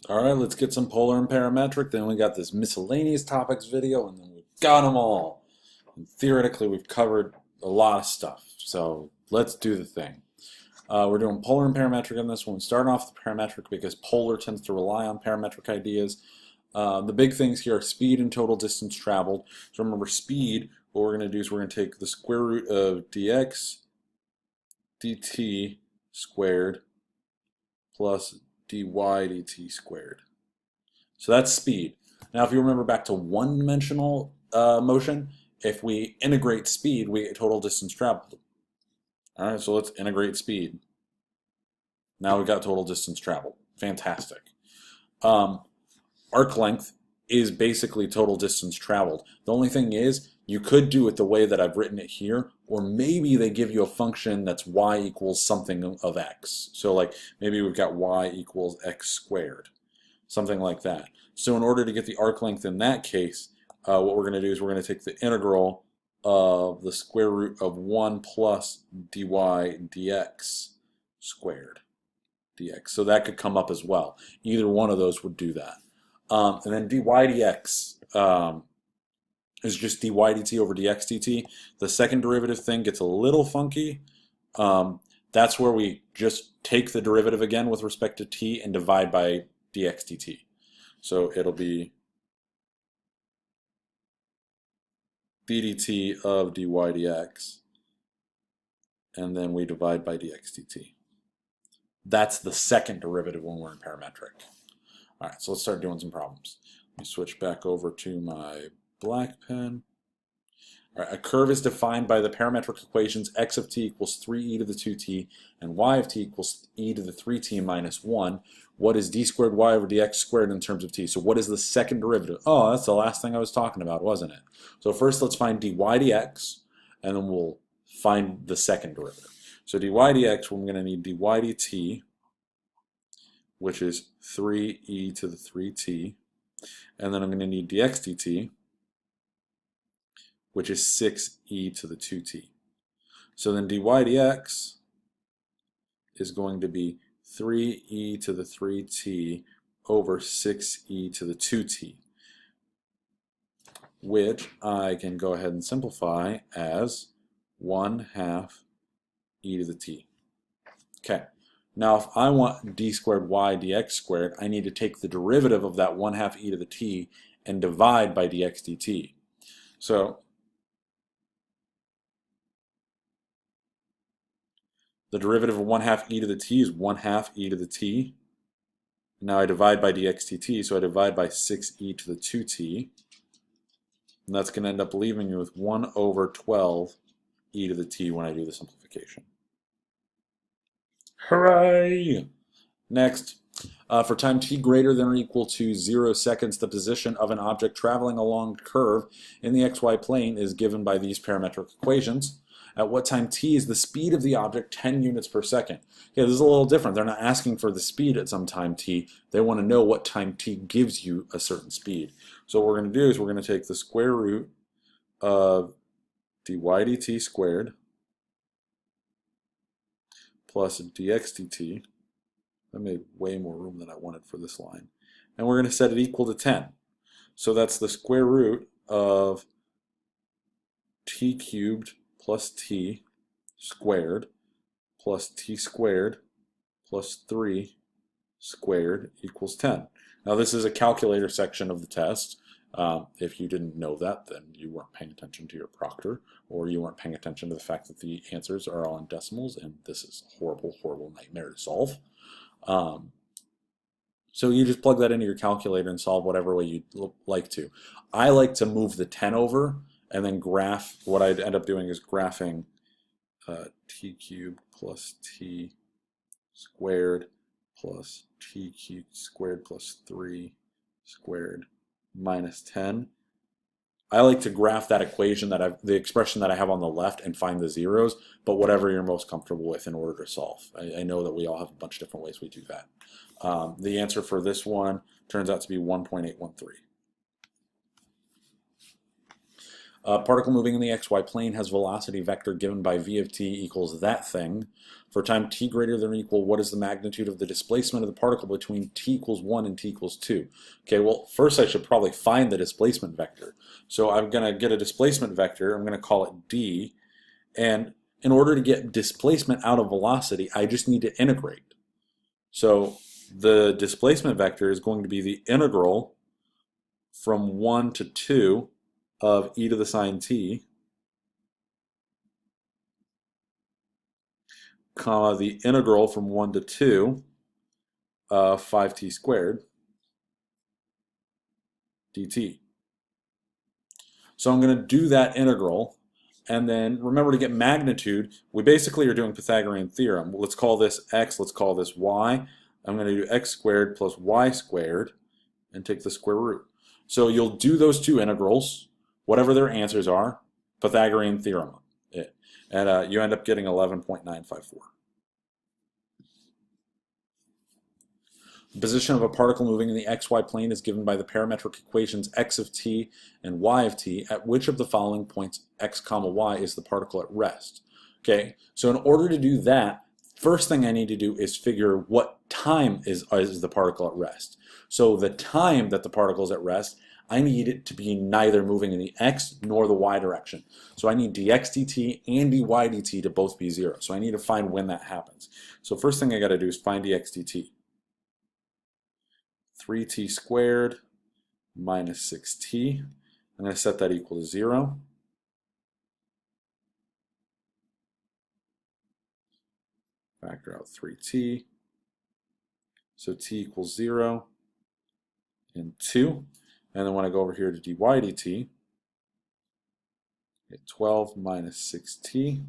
All right, let's get some polar and parametric. Then we got this miscellaneous topics video, and then we've got them all. And theoretically, we've covered a lot of stuff. So let's do the thing. We're doing polar and parametric on this one. Starting off with parametric because polar tends to rely on parametric ideas. The big things here are speed and total distance traveled. So remember, speed, what we're going to do is we're going to take the square root of dx dt squared plus dy dt squared. So that's speed. Now if you remember back to one-dimensional motion, if we integrate speed, we get total distance traveled. All right, so let's integrate speed. Now we've got total distance traveled. Fantastic. Arc length is basically total distance traveled. The only thing is, you could do it the way that I've written it here, or maybe they give you a function that's y equals something of x. So like maybe we've got y equals x squared, something like that. So in order to get the arc length in that case, what we're going to do is we're going to take the integral of the square root of 1 plus dy dx squared dx. So that could come up as well. Either one of those would do that. And then dy dx is just dy dt over dx dt. The second derivative thing gets a little funky. That's where we just take the derivative again with respect to t and divide by dx dt. So it'll be ddt of dy dx, and then we divide by dx dt. That's the second derivative when we're in parametric. All right, so let's start doing some problems. Let me switch back over to my black pen. All right, a curve is defined by the parametric equations x of t equals 3e to the 2t and y of t equals e to the 3t minus 1. What is d squared y over dx squared in terms of t? So what is the second derivative? Oh, that's the last thing I was talking about, wasn't it? So first let's find dy dx, and then we'll find the second derivative. So dy dx, we're going to need dy dt, which is 3e to the 3t, and then I'm going to need dx dt, which is 6e to the 2t. So then dy dx is going to be 3e to the 3t over 6e to the 2t, which I can go ahead and simplify as 1/2 e to the t. Okay. Now, if I want d squared y dx squared, I need to take the derivative of that 1/2 e to the t and divide by dx dt. So the derivative of 1/2 e to the t is 1/2 e to the t. Now I divide by dx dt, so I divide by 6e to the 2t. And that's going to end up leaving me with 1/12 e to the t when I do the simplification. Hooray! Next, for time t greater than or equal to 0 seconds, the position of an object traveling along a curve in the xy plane is given by these parametric equations. At what time t is the speed of the object 10 units per second? Okay, this is a little different. They're not asking for the speed at some time t. They want to know what time t gives you a certain speed. So what we're going to do is we're going to take the square root of dy dt squared plus dx dt. I made way more room than I wanted for this line. And we're going to set it equal to 10. So that's the square root of t cubed plus t squared plus t squared plus 3 squared equals 10. Now this is a calculator section of the test. If you didn't know that, then you weren't paying attention to your proctor, or you weren't paying attention to the fact that the answers are all in decimals, and this is a horrible, horrible nightmare to solve. So you just plug that into your calculator and solve whatever way you'd like to. I like to move the 10 over and then graph. What I'd end up doing is graphing t cubed plus t squared plus t cubed squared plus 3 squared minus 10. I like to graph that equation, the expression that I have on the left, and find the zeros, but whatever you're most comfortable with in order to solve. I know that we all have a bunch of different ways we do that. The answer for this one turns out to be 1.813. Particle moving in the xy plane has velocity vector given by v of t equals that thing. For time t greater than or equal, what is the magnitude of the displacement of the particle between t equals 1 and t equals 2? Okay, well, first I should probably find the displacement vector. So I'm going to get a displacement vector. I'm going to call it d. And in order to get displacement out of velocity, I just need to integrate. So the displacement vector is going to be the integral from 1 to 2 of e to the sine t, comma, the integral from 1 to 2 of 5t squared dt. So I'm going to do that integral, and then remember to get magnitude, we basically are doing Pythagorean theorem. Let's call this x, let's call this y. I'm going to do x squared plus y squared and take the square root. So you'll do those two integrals, whatever their answers are, Pythagorean theorem it. And you end up getting 11.954. The position of a particle moving in the xy plane is given by the parametric equations x of t and y of t, at which of the following points x comma y is the particle at rest. Okay, so in order to do that, first thing I need to do is figure what time is the particle at rest. So the time that the particle is at rest, I need it to be neither moving in the x nor the y direction. So I need dx dt and dy dt to both be 0. So I need to find when that happens. So first thing I got to do is find dx dt. 3t squared minus 6t. I'm going to set that equal to 0. Factor out 3t. So t equals 0 and 2. And then when I go over here to dy dt, get 12 minus 6t.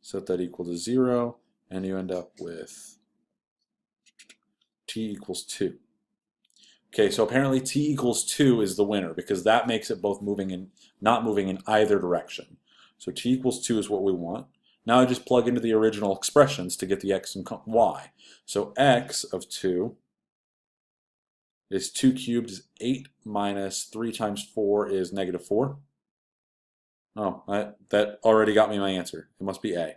Set that equal to 0. And you end up with t equals 2. Okay, so apparently t equals 2 is the winner because that makes it both moving and not moving in either direction. So t equals 2 is what we want. Now I just plug into the original expressions to get the x and y. So x of 2 is 2 cubed is 8 minus 3 times 4 is negative 4. Oh, that already got me my answer. It must be A.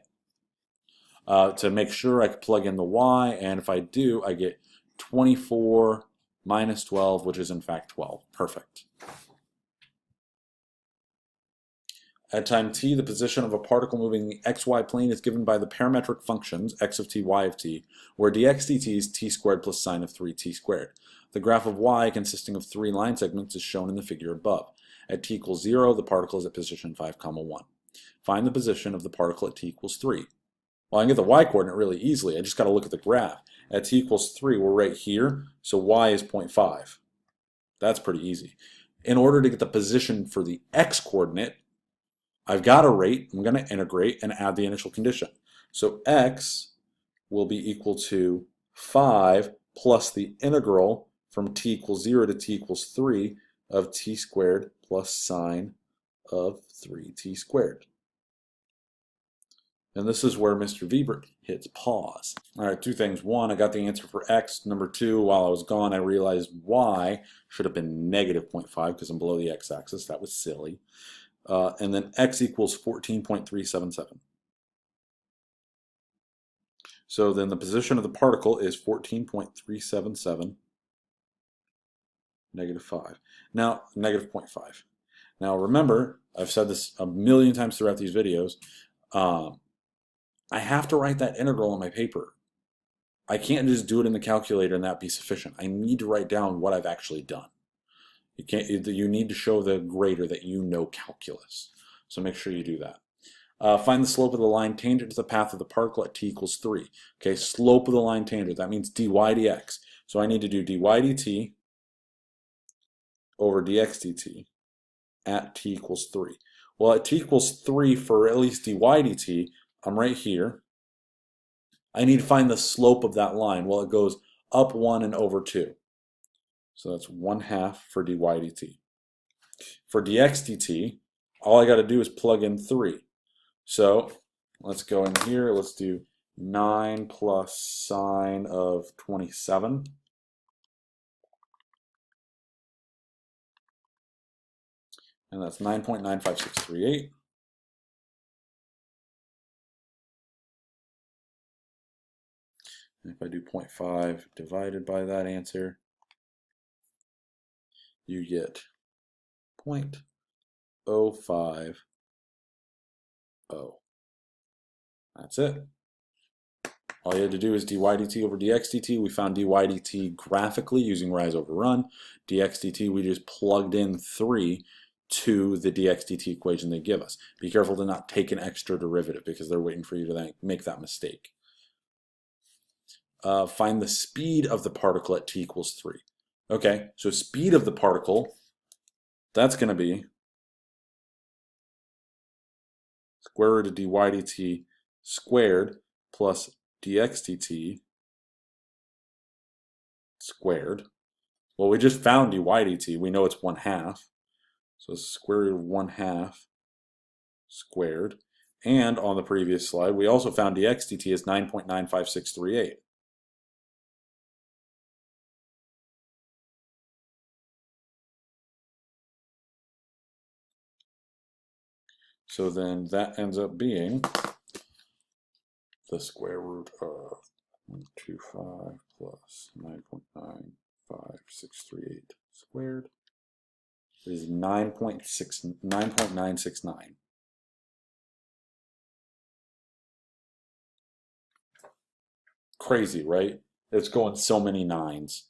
To make sure I can plug in the y, and if I do, I get 24 minus 12, which is in fact 12. Perfect. At time t, the position of a particle moving in the xy plane is given by the parametric functions x of t, y of t, where dx dt is t squared plus sine of 3t squared. The graph of y, consisting of 3 line segments, is shown in the figure above. At t equals 0, the particle is at position 5, 1. Find the position of the particle at t equals 3. Well, I can get the y-coordinate really easily. I just got to look at the graph. At t equals 3, we're right here, so y is 0.5. That's pretty easy. In order to get the position for the x-coordinate, I've got a rate. I'm going to integrate and add the initial condition. So x will be equal to 5 plus the integral from t equals 0 to t equals 3 of t squared plus sine of 3t squared. And this is where Mr. Weber hits pause. All right, two things. One, I got the answer for x. Number two, while I was gone, I realized y should have been negative 0.5 because I'm below the x-axis. That was silly. And then x equals 14.377. So then the position of the particle is 14.377, negative 5. Now, negative 0.5. Now remember, I've said this a million times throughout these videos, I have to write that integral on my paper. I can't just do it in the calculator and that be sufficient. I need to write down what I've actually done. You need to show the grader that you know calculus. So make sure you do that. Find the slope of the line tangent to the path of the particle at t equals 3. Okay, slope of the line tangent, that means dy dx. So I need to do dy dt over dx dt at t equals 3. Well, at t equals 3 for at least dy dt, I'm right here. I need to find the slope of that line. Well, it goes up 1 and over 2. So that's 1/2 for dy dt. For dx dt, all I got to do is plug in 3. So let's go in here. Let's do 9 plus sine of 27. and that's 9.95638. And if I do 0.5 divided by that answer, you get 0.050. That's it. All you had to do is dy dt over dx dt. We found dy dt graphically using rise over run. Dx dt, we just plugged in 3 to the dx dt equation they give us. Be careful to not take an extra derivative because they're waiting for you to make that mistake. Find the speed of the particle at t equals 3. Okay, so speed of the particle, that's going to be square root of dy dt squared plus dx dt squared. Well, we just found dy dt. We know it's 1/2. So square root of 1/2 squared. And on the previous slide, we also found dx dt is 9.95638. So then that ends up being the square root of 125 plus 9.95638 squared is 9.969. Crazy, right? It's going so many nines.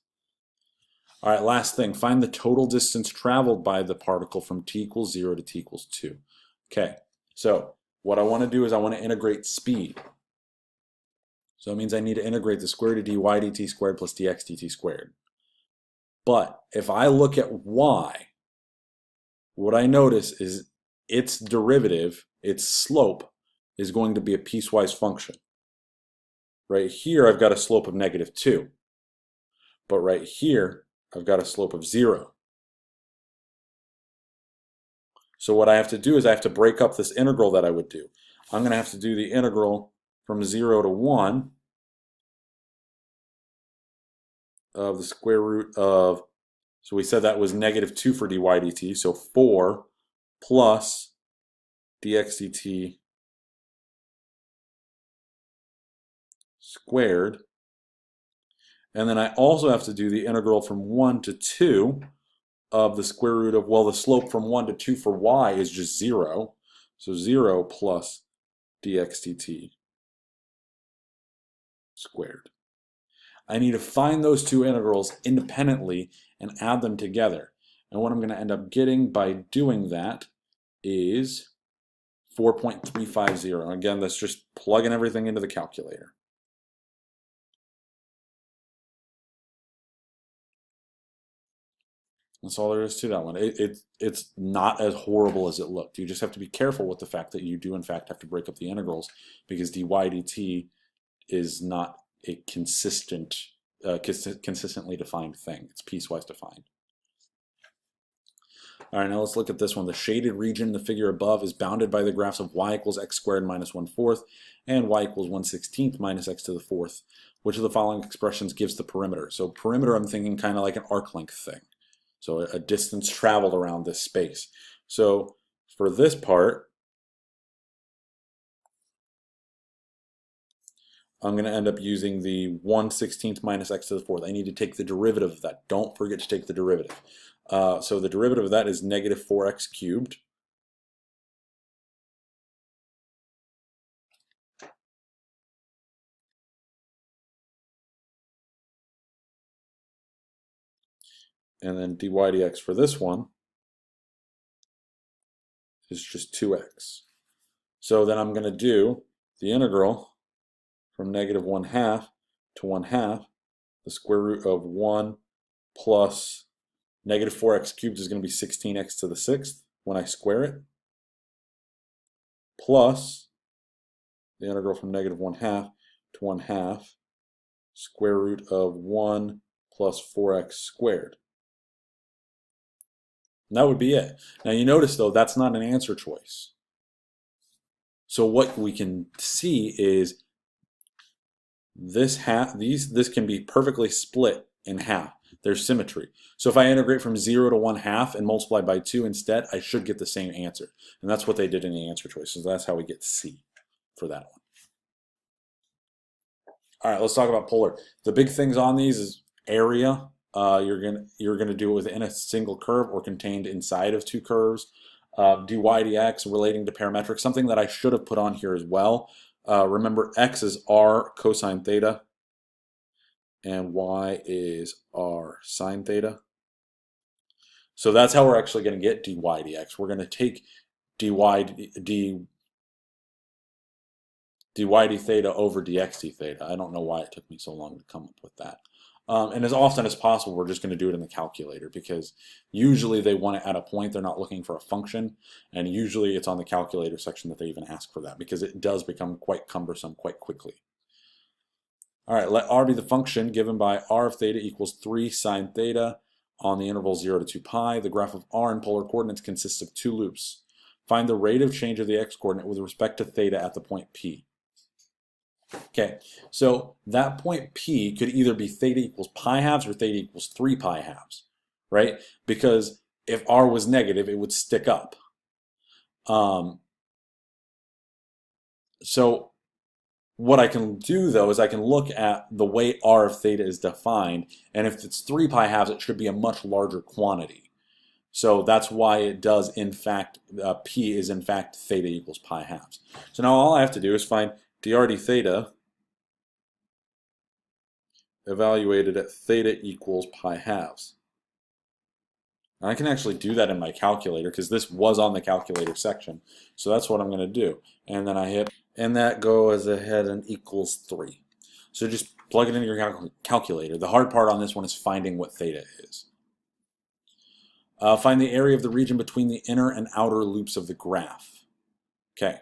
All right, last thing. Find the total distance traveled by the particle from t equals 0 to t equals 2. Okay, so what I want to do is I want to integrate speed. So it means I need to integrate the square root of dy dt squared plus dx dt squared. But if I look at y, what I notice is its derivative, its slope, is going to be a piecewise function. Right here, I've got a slope of -2. But right here, I've got a slope of 0. So what I have to do is I have to break up this integral that I would do. I'm going to have to do the integral from 0 to 1 of the square root of, so we said that was -2 for dy dt, so 4 plus dx dt squared. And then I also have to do the integral from 1 to 2 of the square root of, well, the slope from 1 to 2 for y is just 0. So 0 plus dx dt squared. I need to find those two integrals independently and add them together. And what I'm going to end up getting by doing that is 4.350. Again, that's just plugging everything into the calculator. That's all there is to that one. It's not as horrible as it looked. You just have to be careful with the fact that you do in fact have to break up the integrals because dy dt is not a consistently defined thing. It's piecewise defined. All right, now let's look at this one. The shaded region in the figure above is bounded by the graphs of y equals x squared minus 1/4 and y equals 1/16 minus x to the 4th. Which of the following expressions gives the perimeter? So perimeter, I'm thinking kind of like an arc length thing. So a distance traveled around this space. So for this part, I'm going to end up using the 1/16 minus x to the 4th. I need to take the derivative of that. Don't forget to take the derivative. So the derivative of that is -4x cubed. And then dy dx for this one is just 2x. So then I'm going to do the integral from -1/2 to 1/2. The square root of 1 plus -4x cubed is going to be 16x to the 6th when I square it, plus the integral from -1/2 to 1/2 square root of 1 plus 4x squared. And that would be it. Now you notice though, that's not an answer choice. So what we can see is this can be perfectly split in half. There's symmetry. So if I integrate from 0 to 1/2 and multiply by 2 instead, I should get the same answer. And that's what they did in the answer choice. So that's how we get C for that one. All right, let's talk about polar. The big things on these is area. You're gonna do it within a single curve or contained inside of two curves. Dy dx relating to parametric, something that I should have put on here as well. Remember, x is r cosine theta, and y is r sine theta. So that's how we're actually going to get dy dx. We're going to take dy d theta over dx d theta. I don't know why it took me so long to come up with that. And as often as possible, we're just going to do it in the calculator, because usually they want it at a point. They're not looking for a function, and usually it's on the calculator section that they even ask for that, because it does become quite cumbersome quite quickly. All right, let r be the function given by r of theta equals 3 sine theta on the interval 0 to 2 pi. The graph of r in polar coordinates consists of two loops. Find the rate of change of the x-coordinate with respect to theta at the point P. Okay, so that point P could either be theta equals pi halves or theta equals 3 pi halves, right? Because if r was negative, it would stick up. So what I can do, though, is I can look at the way r of theta is defined, and if it's 3 pi halves, it should be a much larger quantity. So that's why it does, in fact, P is in fact theta equals pi halves. So now all I have to do is find dr d theta evaluated at theta equals pi halves. And I can actually do that in my calculator, because this was on the calculator section. So that's what I'm going to do. And then I hit, and that goes ahead and equals 3. So just plug it into your calculator. The hard part on this one is finding what theta is. Find the area of the region between the inner and outer loops of the graph. Okay,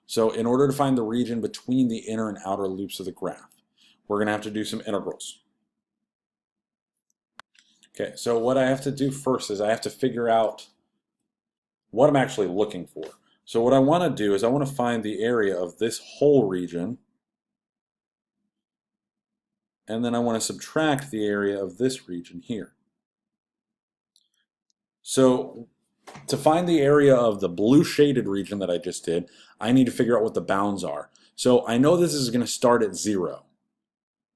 so in order to find the region between the inner and outer loops of the graph, we're going to have to do some integrals. Okay, so what I have to do first is I have to figure out what I'm actually looking for. So what I want to do is I want to find the area of this whole region, and then I want to subtract the area of this region here. So to find the area of the blue shaded region that I just did, I need to figure out what the bounds are. So I know this is going to start at 0.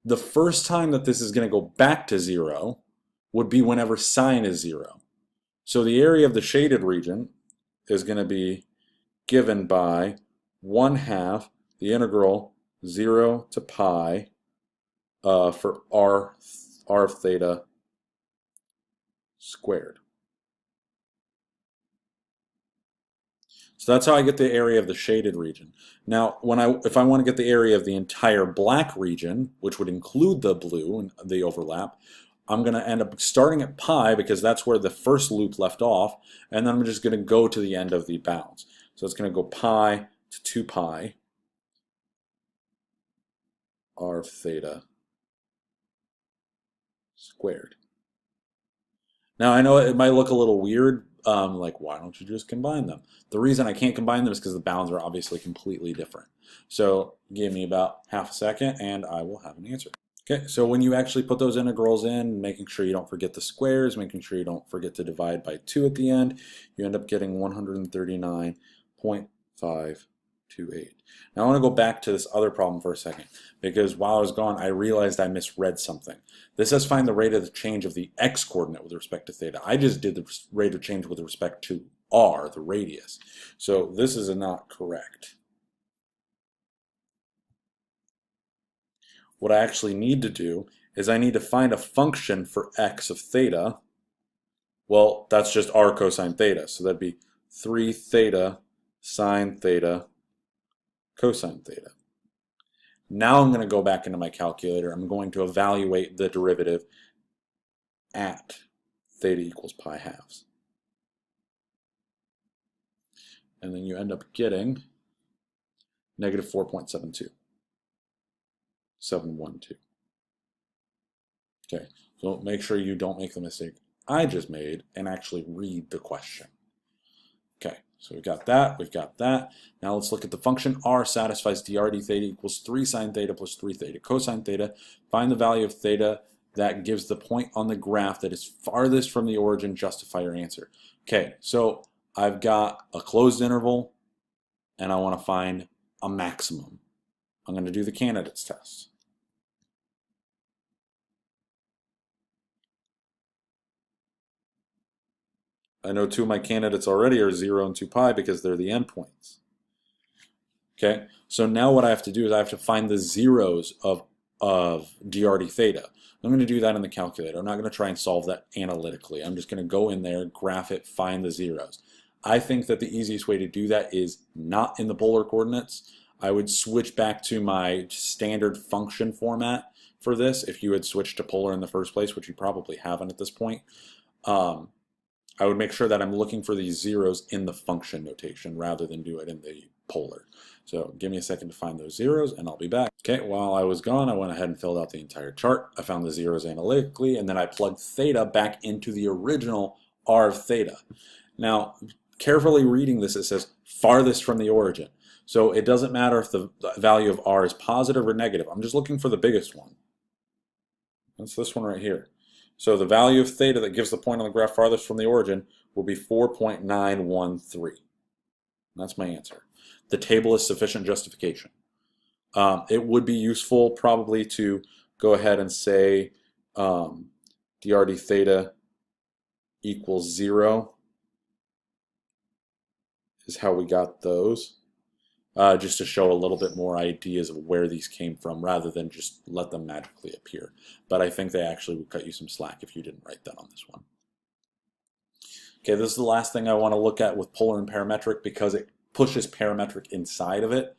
The first time that this is going to go back to 0 would be whenever sine is 0. So the area of the shaded region is going to be given by 1/2 the integral 0 to pi for r of theta squared. So that's how I get the area of the shaded region. Now, if I want to get the area of the entire black region, which would include the blue and the overlap, I'm going to end up starting at pi, because that's where the first loop left off, and then I'm just going to go to the end of the bounds. So it's going to go pi to 2 pi r of theta squared. Now I know it might look a little weird, like why don't you just combine them? The reason I can't combine them is because the bounds are obviously completely different. So give me about half a second and I will have an answer. Okay, so when you actually put those integrals in, making sure you don't forget the squares, making sure you don't forget to divide by 2 at the end, you end up getting 139.528. Now I want to go back to this other problem for a second, because while I was gone, I realized I misread something. This says find the rate of the change of the x-coordinate with respect to theta. I just did the rate of change with respect to r, the radius. So this is not correct. What I actually need to do is I need to find a function for x of theta. Well, that's just r cosine theta. So that'd be 3 theta sine theta cosine theta. Now I'm going to go back into my calculator. I'm going to evaluate the derivative at theta equals pi halves. And then you end up getting negative 4.72. 712. Okay, so make sure you don't make the mistake I just made and actually read the question. Okay, so we've got that, we've got that. Now let's look at the function. R satisfies dr d theta equals 3 sine theta plus 3 theta cosine theta. Find the value of theta, that gives the point on the graph that is farthest from the origin. Justify your answer. Okay, so I've got a closed interval and I want to find a maximum. I'm going to do the candidates test. I know two of my candidates already are 0 and 2 pi because they're the endpoints. Okay, so now what I have to do is I have to find the zeros of drd theta. I'm going to do that in the calculator. I'm not going to try and solve that analytically. I'm just going to go in there, graph it, find the zeros. I think that the easiest way to do that is not in the polar coordinates. I would switch back to my standard function format for this if you had switched to polar in the first place, which you probably haven't at this point. I would make sure that I'm looking for these zeros in the function notation rather than do it in the polar. So give me a second to find those zeros and I'll be back. Okay, while I was gone, I went ahead and filled out the entire chart. I found the zeros analytically, and then I plugged theta back into the original r of theta. Now, carefully reading this, it says farthest from the origin. So it doesn't matter if the value of r is positive or negative. I'm just looking for the biggest one. That's this one right here. So the value of theta that gives the point on the graph farthest from the origin will be 4.913. That's my answer. The table is sufficient justification. It would be useful probably to go ahead and say drd theta equals 0 is how we got those. Just to show a little bit more ideas of where these came from rather than just let them magically appear. But I think they actually would cut you some slack if you didn't write that on this one. Okay, this is the last thing I want to look at with polar and parametric because it pushes parametric inside of it.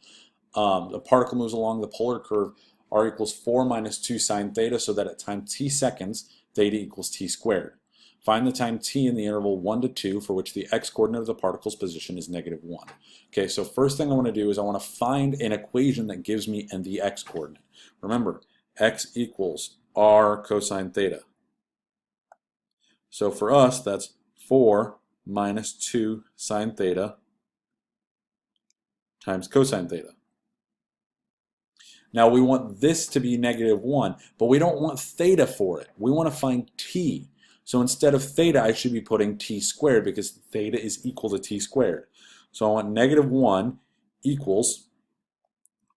The particle moves along the polar curve, r equals 4 minus 2 sine theta, so that at time t seconds, theta equals t squared. Find the time t in the interval 1 to 2 for which the x-coordinate of the particle's position is -1. Okay, so first thing I want to do is I want to find an equation that gives me the x-coordinate. Remember, x equals r cosine theta. So for us, that's 4 minus 2 sine theta times cosine theta. Now we want this to be -1, but we don't want theta for it. We want to find t. So instead of theta, I should be putting t squared because theta is equal to t squared. So I want -1 equals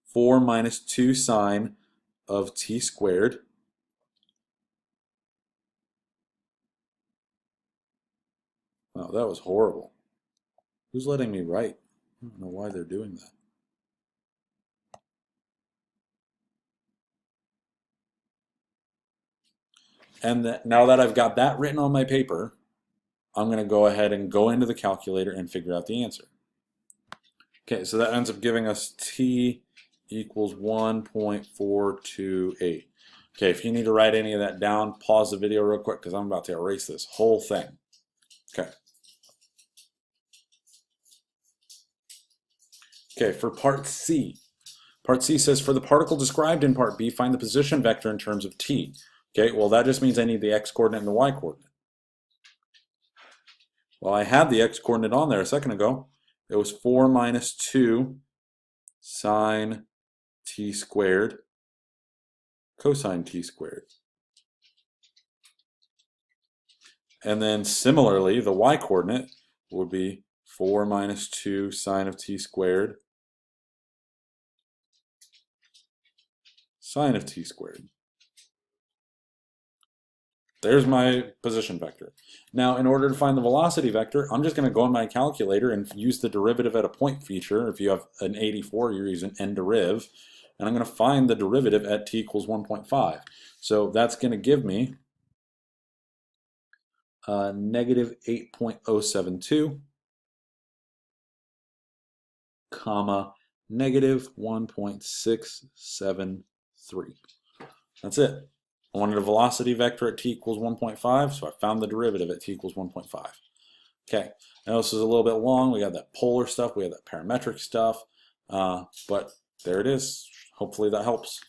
4 minus 2 sine of t squared Oh, that was horrible. Who's letting me write? I don't know why they're doing that. And now that I've got that written on my paper, I'm going to go ahead and go into the calculator and figure out the answer. Okay, so that ends up giving us t equals 1.428. Okay, if you need to write any of that down, pause the video real quick because I'm about to erase this whole thing. Okay. Okay, for part C. Part C says, for the particle described in part B, find the position vector in terms of t. Okay, well that just means I need the x-coordinate and the y-coordinate. Well, I had the x-coordinate on there a second ago. It was 4 minus 2 sine t squared cosine t squared. And then similarly, the y-coordinate would be 4 minus 2 sine of t squared sine of t squared. There's my position vector. Now, in order to find the velocity vector, I'm just going to go on my calculator and use the derivative at a point feature. If you have an 84, you're using n-deriv. And I'm going to find the derivative at t equals 1.5. So that's going to give me negative 8.072, comma, negative 1.673. That's it. I wanted a velocity vector at t equals 1.5, so I found the derivative at t equals 1.5. Okay, now this is a little bit long. We got that polar stuff, we have that parametric stuff, but there it is. Hopefully that helps.